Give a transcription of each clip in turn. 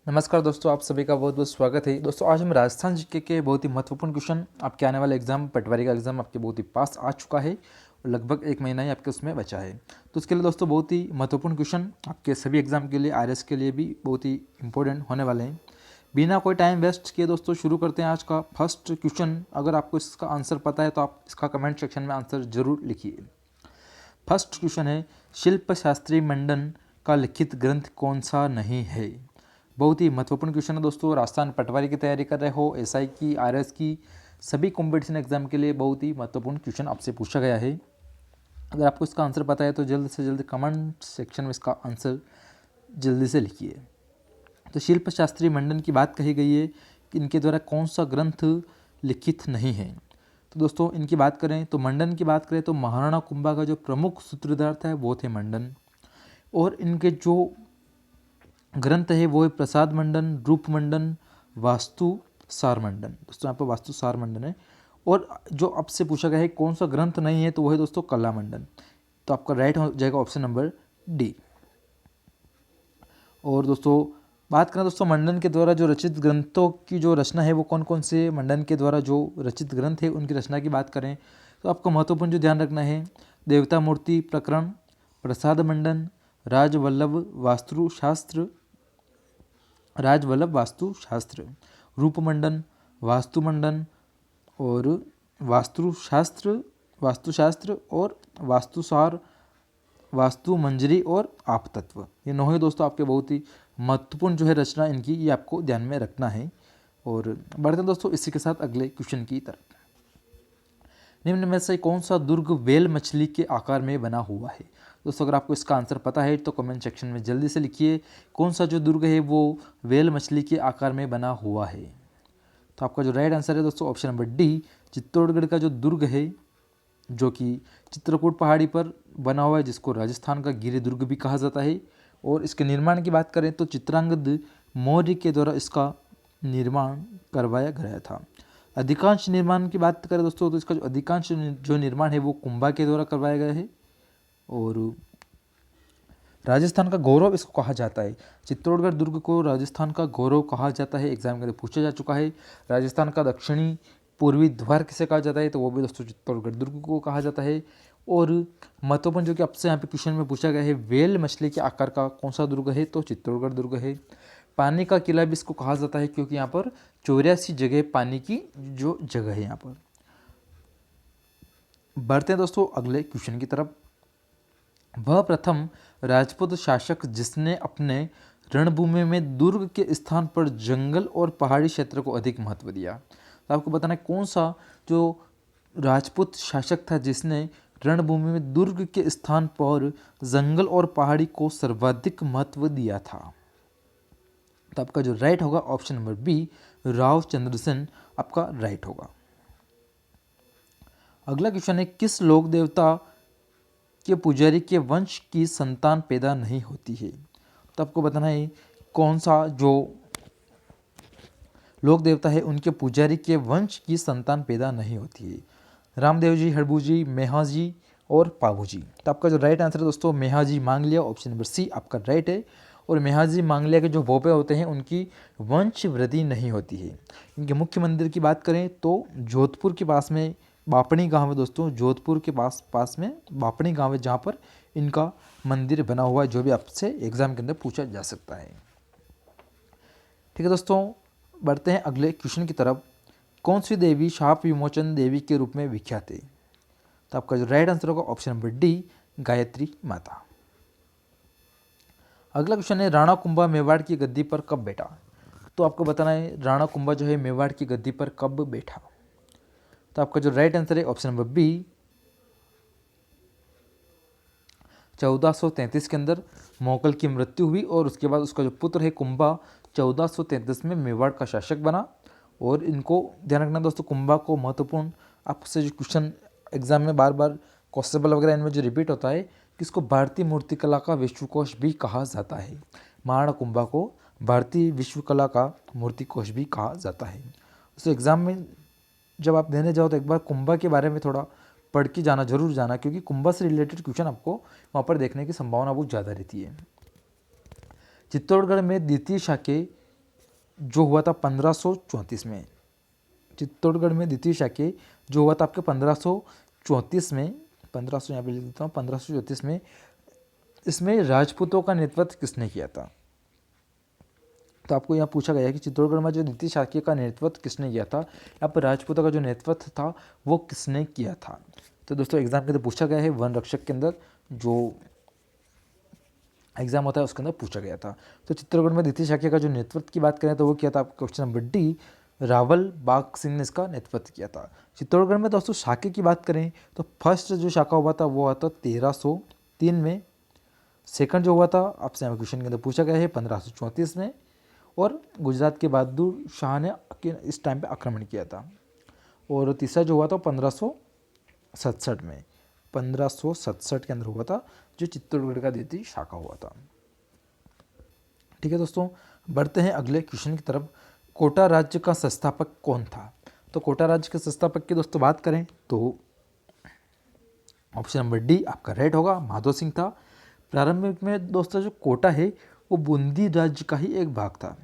नमस्कार दोस्तों, आप सभी का बहुत बहुत स्वागत है। दोस्तों आज हम राजस्थान जीके के बहुत ही महत्वपूर्ण क्वेश्चन, आपके आने वाले एग्जाम पटवारी का एग्जाम आपके बहुत ही पास आ चुका है और लगभग एक महीना ही आपके उसमें बचा है। तो उसके लिए दोस्तों बहुत ही महत्वपूर्ण क्वेश्चन आपके सभी एग्जाम के लिए, आरएस के लिए भी बहुत ही इंपॉर्टेंट होने वाले हैं। बिना कोई टाइम वेस्ट किए दोस्तों शुरू करते हैं आज का फर्स्ट क्वेश्चन। अगर आपको इसका आंसर पता है तो आप इसका कमेंट सेक्शन में आंसर जरूर लिखिए। फर्स्ट क्वेश्चन है, शिल्प शास्त्री मंडन का लिखित ग्रंथ कौन सा नहीं है। बहुत ही महत्वपूर्ण क्वेश्चन है दोस्तों। राजस्थान पटवारी की तैयारी कर रहे हो, एसआई की, आरएस की, सभी कंपटीशन एग्जाम के लिए बहुत ही महत्वपूर्ण क्वेश्चन आपसे पूछा गया है। अगर आपको इसका आंसर पता है तो जल्द से जल्द कमेंट सेक्शन में इसका आंसर जल्दी से लिखिए। तो शिल्प शास्त्री मंडन की बात कही गई है कि इनके द्वारा कौन सा ग्रंथ लिखित नहीं है। तो दोस्तों इनकी बात करें तो मंडन की बात करें तो महाराणा कुंभा का जो प्रमुख सूत्रधार था वो थे मंडन, और इनके जो ग्रंथ है वो है प्रसाद मंडन, रूप मंडन, वास्तु सार मंडन। दोस्तों यहाँ पर वास्तु सार मंडन है। और जो आपसे पूछा गया है कौन सा ग्रंथ नहीं है तो वो है दोस्तों कला मंडन। तो आपका राइट हो जाएगा ऑप्शन नंबर डी। और दोस्तों बात करें दोस्तों मंडन के द्वारा जो रचित ग्रंथों की जो रचना है वो कौन कौन से मंडन के द्वारा जो रचित ग्रंथ है उनकी रचना की बात करें तो आपको महत्वपूर्ण जो ध्यान रखना है, देवता मूर्ति प्रकरण, प्रसाद मंडन, राजवल्लभ वास्तुशास्त्र, रूपमंडन, वास्तुमंडन और वास्तुशास्त्र और वास्तुसार, वास्तु मंजरी और आपतत्व। ये नौ ही दोस्तों आपके बहुत ही महत्वपूर्ण जो है रचना इनकी, ये आपको ध्यान में रखना है। और बढ़ते हैं दोस्तों इसी के साथ अगले क्वेश्चन की तरफ। निम्न में से कौन सा दुर्ग व्हेल मछली के आकार में बना हुआ है। दोस्तों अगर आपको इसका आंसर पता है तो कमेंट सेक्शन में जल्दी से लिखिए कौन सा जो दुर्ग है वो व्हेल मछली के आकार में बना हुआ है। तो आपका जो राइट आंसर है दोस्तों ऑप्शन नंबर डी, चित्तौड़गढ़ का जो दुर्ग है जो कि चित्रकूट पहाड़ी पर बना हुआ है, जिसको राजस्थान का गिरि दुर्ग भी कहा जाता है। और इसके निर्माण की बात करें तो चित्रांगद मौर्य के द्वारा इसका निर्माण करवाया गया था। अधिकांश निर्माण की बात करें दोस्तों तो इसका जो अधिकांश जो निर्माण है वो कुंभा के द्वारा करवाया गया है। और राजस्थान का गौरव इसको कहा जाता है। चित्तौड़गढ़ दुर्ग को राजस्थान का गौरव कहा जाता है, एग्जाम के अंदर पूछा जा चुका है। राजस्थान का दक्षिणी पूर्वी द्वार किसे कहा जाता है तो वो भी दोस्तों चित्तौड़गढ़ दुर्ग को कहा जाता है। और महत्वपूर्ण जो कि आपसे यहाँ पे क्वेश्चन में पूछा गया है, व्हेल मछली के आकार का कौन सा दुर्ग है तो चित्तौड़गढ़ दुर्ग है। पानी का किला भी इसको कहा जाता है क्योंकि यहाँ पर 84 जगह पानी की जो जगह है यहाँ पर। बढ़ते हैं दोस्तों अगले क्वेश्चन की तरफ। वह प्रथम राजपूत शासक जिसने अपने रणभूमि में दुर्ग के स्थान पर जंगल और पहाड़ी क्षेत्र को अधिक महत्व दिया। तो आपको बताना है कौन सा जो राजपूत शासक था जिसने रणभूमि में दुर्ग के स्थान पर जंगल और पहाड़ी को सर्वाधिक महत्व दिया था। तो आपका जो राइट होगा option number B, Rao Chandrasen आपका राइट होगा। अगला क्वेश्चन है, किस लोक देवता के पुजारी के वंश की संतान पैदा नहीं होती है। तो आपको बताना है कौन सा जो लोक देवता है उनके पुजारी के वंश की संतान पैदा नहीं होती है। रामदेव जी, हड़बू जी, मेहा जी और पाभू जी। तो आपका जो राइट आंसर है दोस्तों मेहा जी मांगलिया, ऑप्शन नंबर सी आपका राइट है। और मेहा जी मांगलिया के जो भोपे होते हैं उनकी वंश वृद्धि नहीं होती है। इनके मुख्य मंदिर की बात करें तो जोधपुर के पास में बापणी गांव है दोस्तों, जोधपुर के पास में बापणी गांव है जहाँ पर इनका मंदिर बना हुआ है, जो भी आपसे एग्जाम के अंदर पूछा जा सकता है। ठीक है दोस्तों, बढ़ते हैं अगले क्वेश्चन की तरफ। कौन सी देवी शाप विमोचन देवी के रूप में विख्यात है। तो आपका जो राइट आंसर होगा ऑप्शन नंबर डी, गायत्री माता। अगला क्वेश्चन है, राणा कुंभा मेवाड़ की गद्दी पर कब बैठा। तो आपको बताना है राणा कुंभा जो है मेवाड़ की गद्दी पर कब बैठा। तो आपका जो राइट आंसर है ऑप्शन नंबर बी, 1433 के अंदर मोगल की मृत्यु हुई और उसके बाद उसका जो पुत्र है कुंभा 1433 में मेवाड़ का शासक बना। और इनको ध्यान रखना दोस्तों, कुंभा को महत्वपूर्ण आपसे जो क्वेश्चन एग्जाम में बार बार क्वेश्चन वगैरह इनमें जो रिपीट होता है कि इसको भारतीय मूर्तिकला का विश्वकोश भी कहा जाता है। महाराणा कुंभा को भारतीय विश्वकला का मूर्तिकोश भी कहा जाता है। तो एग्जाम में जब आप देने जाओ तो एक बार कुंभा के बारे में थोड़ा पढ़ के जाना, जरूर जाना, क्योंकि कुंभा से रिलेटेड क्वेश्चन आपको वहाँ पर देखने की संभावना बहुत ज़्यादा रहती है। चित्तौड़गढ़ में द्वितीय शाके जो हुआ था 1534 में। चित्तौड़गढ़ में द्वितीय शाक्य जो हुआ था आपके 1534 में, 1500 यहाँ पे लिख देता हूँ, 1534 में। इसमें राजपूतों का नेतृत्व किसने किया था? तो आपको यहाँ पूछा गया है कि चित्तौड़गढ़ में जो द्वितीय शाक्य का नेतृत्व किसने किया था, यहाँ पर राजपूतों का जो नेतृत्व था वो किसने किया था। तो दोस्तों एग्जाम के अंदर पूछा गया है, वन रक्षक के अंदर जो एग्जाम होता है उसके अंदर पूछा गया था। तो चित्तौड़गढ़ में द्वितीय शाक्य का जो नेतृत्व की बात करें तो वो किया था क्वेश्चन नंबर डी, रावल बाग सिंह ने इसका नेतृत्व किया था। चित्तौड़गढ़ में दोस्तों शाक्य की बात करें तो फर्स्ट जो शाखा हुआ था वो हुआ था 1303 में। सेकंड जो हुआ था आपसे यहाँ क्वेश्चन के अंदर पूछा गया है 1534 में। और गुजरात के बहादुर शाह ने इस टाइम पे आक्रमण किया था। और तीसरा जो हुआ था 1567 में, 1567 के अंदर हुआ था जो चित्तौड़गढ़ का द्वितीय शाखा हुआ था। ठीक है दोस्तों, बढ़ते हैं अगले क्वेश्चन की तरफ। कोटा राज्य का संस्थापक कौन था? तो कोटा राज्य के संस्थापक की दोस्तों बात करें तो ऑप्शन नंबर डी आपका राइट होगा, माधो सिंह था। प्रारंभिक में दोस्तों जो कोटा है वो बूंदी राज्य का ही एक भाग था।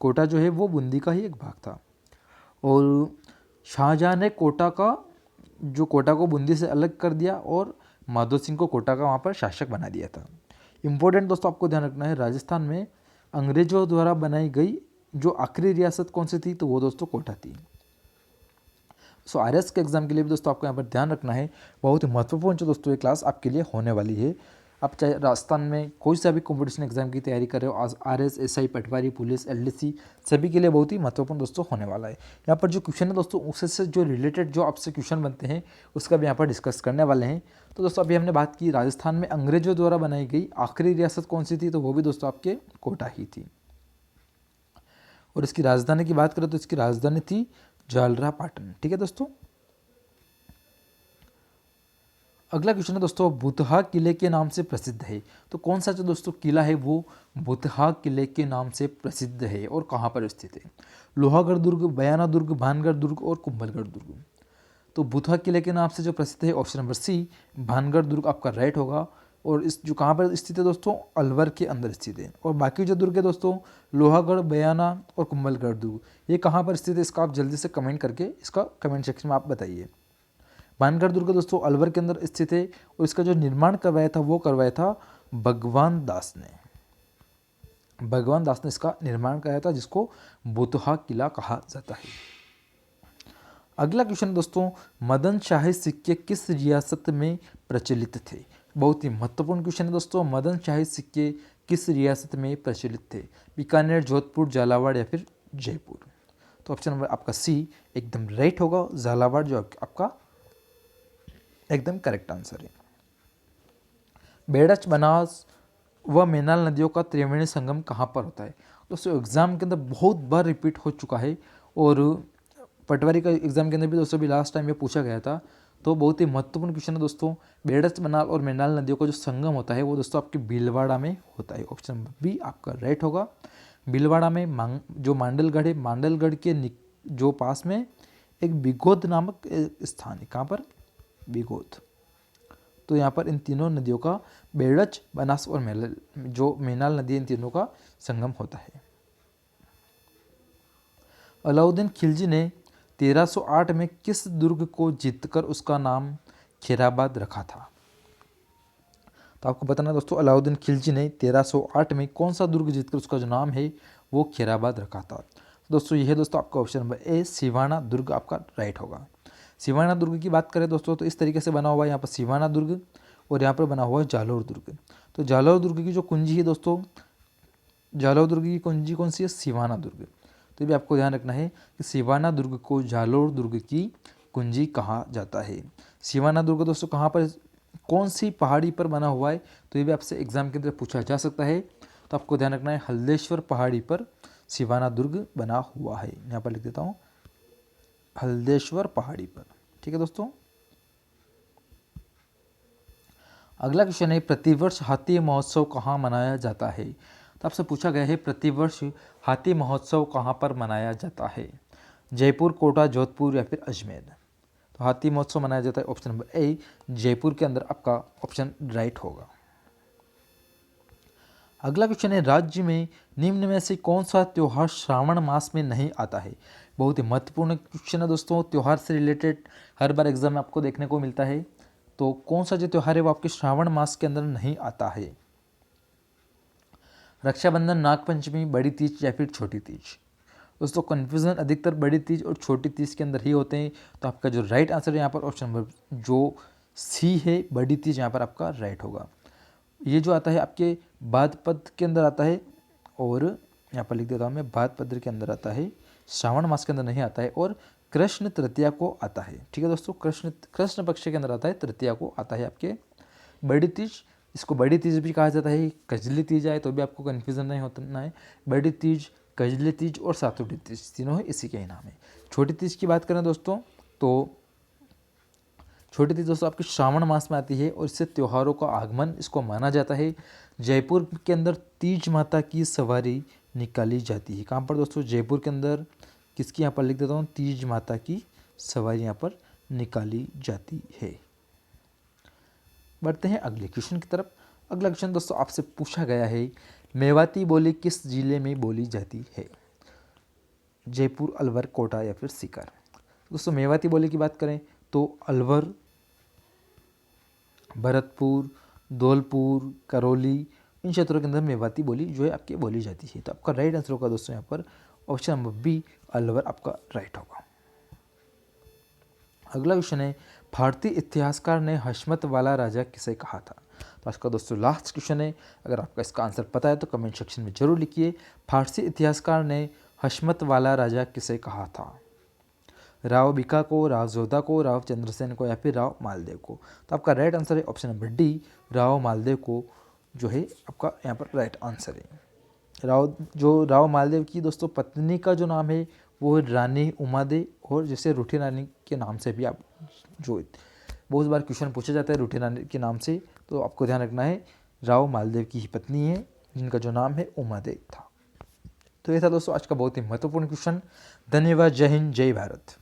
कोटा जो है वो बूंदी का ही एक भाग था। और शाहजहाँ ने कोटा को बूंदी से अलग कर दिया और माधो सिंह को कोटा का वहाँ पर शासक बना दिया था। इम्पोर्टेंट दोस्तों आपको ध्यान रखना है, राजस्थान में अंग्रेजों द्वारा बनाई गई जो आखिरी रियासत कौन सी थी, तो वो दोस्तों कोटा थी। सो आरएस के एग्जाम के लिए भी दोस्तों आपको यहाँ पर ध्यान रखना है, बहुत ही महत्वपूर्ण जो दोस्तों ये क्लास आपके लिए होने वाली है। आप चाहे राजस्थान में कोई सा भी कॉम्पिटिशन एग्जाम की तैयारी कर रहे हो, आरएस, एसआई, पटवारी, पुलिस, एलडीसी, सभी के लिए बहुत ही महत्वपूर्ण दोस्तों होने वाला है। यहाँ पर जो क्वेश्चन है दोस्तों उससे जो रिलेटेड जो आपसे क्वेश्चन बनते हैं उसका भी यहाँ पर डिस्कस करने वाले हैं। तो दोस्तों अभी हमने बात की राजस्थान में अंग्रेजों द्वारा बनाई गई आखिरी रियासत कौन सी थी, तो वो भी दोस्तों आपके कोटा ही थी। और इसकी राजधानी की बात करें तो इसकी राजधानी थी झालरापाटन। ठीक है दोस्तों, अगला क्वेश्चन है दोस्तों, बुतहा किले के नाम से प्रसिद्ध है। तो कौन सा जो दोस्तों किला है वो बुतहा किले के नाम से प्रसिद्ध है और कहाँ पर स्थित है? लोहागढ़ दुर्ग, बयाना दुर्ग, भानगढ़ दुर्ग और कुंभलगढ़ दुर्ग। तो बुतहा किले के नाम से जो प्रसिद्ध है ऑप्शन नंबर सी, भानगढ़ दुर्ग आपका राइट होगा। और इस जो कहाँ पर स्थित है दोस्तों, अलवर के अंदर स्थित है। और बाकी जो दुर्ग है दोस्तों लोहागढ़, बयाना और कुंभलगढ़ दुर्ग, ये कहाँ पर स्थित है इसका आप जल्दी से कमेंट करके इसका कमेंट सेक्शन में आप बताइए। भानगढ़ दुर्ग दोस्तों अलवर के अंदर स्थित है और इसका जो निर्माण करवाया था वो करवाया था भगवान दास ने। भगवान दास ने इसका निर्माण कराया था, जिसको बुतहा किला कहा जाता है। अगला क्वेश्चन दोस्तों, मदन शाही सिक्के किस रियासत में प्रचलित थे? बहुत ही महत्वपूर्ण क्वेश्चन है दोस्तों, मदन शाही सिक्के किस रियासत में प्रचलित थे? बीकानेर, जोधपुर, झालावाड़ या फिर जयपुर। तो ऑप्शन नंबर आपका सी एकदम राइट होगा, झालावाड़ जो आपका एकदम करेक्ट आंसर है। बेड़च, बनास व मेनाल नदियों का त्रिवेणी संगम कहाँ पर होता है? दोस्तों एग्जाम के अंदर बहुत बार रिपीट हो चुका है और पटवारी का एग्जाम के अंदर भी दोस्तों भी लास्ट टाइम ये पूछा गया था। तो बहुत ही महत्वपूर्ण क्वेश्चन है दोस्तों, बेड़च, बनाल और मेनाल नदियों का जो संगम होता है वो दोस्तों आपके भीलवाड़ा में होता है। ऑप्शन नंबर बी आपका राइट होगा। भीलवाड़ा में जो मांडलगढ़ है, मांडलगढ़ के जो पास में एक बिगोद नामक स्थान है। कहाँ पर? बिगोद। तो यहाँ पर इन तीनों नदियों का बेड़च, बनास और मेनाल नदी, इन तीनों का संगम होता है। अलाउद्दीन खिलजी ने 1308 में किस दुर्ग को जीतकर उसका नाम खैराबाद रखा था? तो आपको बताना दोस्तों, अलाउद्दीन खिलजी ने 1308 में कौन सा दुर्ग जीतकर उसका जो नाम है वो खैराबाद रखा था? दोस्तों ये है दोस्तों आपका ऑप्शन नंबर ए, सिवाना दुर्ग आपका राइट होगा। सिवाना दुर्ग की बात करें दोस्तों तो इस तरीके से बना हुआ है यहाँ पर सिवाना दुर्ग और यहाँ पर बना हुआ है जालोर दुर्ग। तो जालोर दुर्ग की जो कुंजी है दोस्तों, जालोर दुर्ग की कुंजी कौन सी है? सिवाना दुर्ग। तो भी आपको ध्यान रखना है कि सिवाना दुर्ग को जालोर दुर्ग की कुंजी कहा जाता है। सिवाना दुर्ग दोस्तों कहाँ पर, कौन सी पहाड़ी पर बना हुआ है? तो ये भी आपसे एग्जाम के अंदर पूछा जा सकता है। तो आपको ध्यान रखना है हल्देश्वर पहाड़ी पर सिवाना दुर्ग बना हुआ है। यहाँ पर लिख देता हूँ, हल्देश्वर पहाड़ी पर। ठीक है दोस्तों, अगला क्वेश्चन है, प्रतिवर्ष हाथी महोत्सव कहाँ मनाया जाता है? तो आपसे पूछा गया है प्रतिवर्ष हाथी महोत्सव कहाँ पर मनाया जाता है? जयपुर, कोटा, जोधपुर या फिर अजमेर। तो हाथी महोत्सव मनाया जाता है ऑप्शन नंबर ए, जयपुर के अंदर आपका ऑप्शन राइट होगा। अगला क्वेश्चन है, राज्य में निम्न में से कौन सा त्यौहार श्रावण मास में नहीं आता है। बहुत ही महत्वपूर्ण क्वेश्चन है दोस्तों, त्यौहार से रिलेटेड हर बार एग्जाम में आपको देखने को मिलता है। तो कौन सा जो त्यौहार है वो आपके श्रावण मास के अंदर नहीं आता है। रक्षाबंधन, नागपंचमी, बड़ी तीज या फिर छोटी तीज। दोस्तों कन्फ्यूज़न अधिकतर बड़ी तीज और छोटी तीज के अंदर ही होते हैं। तो आपका जो राइट आंसर है यहाँ पर ऑप्शन नंबर जो सी है, बड़ी तीज यहाँ पर आपका राइट होगा। ये जो आता है आपके भाद्रपद के अंदर आता है, और यहाँ पर लिख देता हूँ मैं, भाद्रपद के अंदर आता है, श्रावण मास के अंदर नहीं आता है, और कृष्ण तृतीया को आता है। ठीक है दोस्तों, कृष्ण पक्ष के अंदर आता है, तृतीया को आता है आपके बड़ी तीज। इसको बड़ी तीज भी कहा जाता है, कजली तीज आए तो भी आपको कन्फ्यूज़न नहीं होता है। बड़ी तीज, कजली तीज और सातुड़ी तीज तीनों है इसी के ही नाम है। छोटी तीज की बात करें दोस्तों, तो छोटी तीज दोस्तों आपकी श्रावण मास में आती है और इससे त्योहारों का आगमन इसको माना जाता है। जयपुर के अंदर तीज माता की सवारी निकाली जाती है। कहाँ पर दोस्तों, जयपुर के अंदर किसकी, यहाँ पर लिख देता हूँ, तीज माता की सवारी यहाँ पर निकाली जाती है। बढ़ते हैं अगले क्वेश्चन की तरफ। अगला क्वेश्चन दोस्तों आपसे पूछा गया है, मेवाती बोली किस जिले में बोली जाती है। जयपुर, अलवर, कोटा या फिर सीकर। दोस्तों मेवाती बोली की बात करें तो अलवर, भरतपुर, धौलपुर, करौली, इन क्षेत्रों के अंदर मेवाती बोली जो है आपकी बोली जाती है। तो आपका राइट आंसर होगा दोस्तों यहाँ पर ऑप्शन नंबर बी, अलवर आपका राइट होगा। अगला क्वेश्चन है, भारतीय इतिहासकार ने हशमत वाला राजा किसे कहा था। तो आज का दोस्तों लास्ट क्वेश्चन है, अगर आपका इसका आंसर पता है तो कमेंट सेक्शन में जरूर लिखिए। भारतीय इतिहासकार ने हशमत वाला राजा किसे कहा था। राव भिका को, राव जोधा को, राव चंद्रसेन को या फिर राव मालदेव को। तो आपका राइट आंसर है option number D, Rao Maldev को जो है आपका यहाँ पर राइट आंसर है। राव मालदेव की दोस्तों पत्नी का जो नाम है वो है रानी उमादे, और जैसे रूठी रानी के नाम से भी आप जो बहुत बार क्वेश्चन पूछा जाता है रूठी रानी के नाम से, तो आपको ध्यान रखना है राव मालदेव की ही पत्नी है जिनका जो नाम है उमादे था। तो ये था दोस्तों आज का बहुत ही महत्वपूर्ण क्वेश्चन। धन्यवाद, जय हिंद, जय भारत।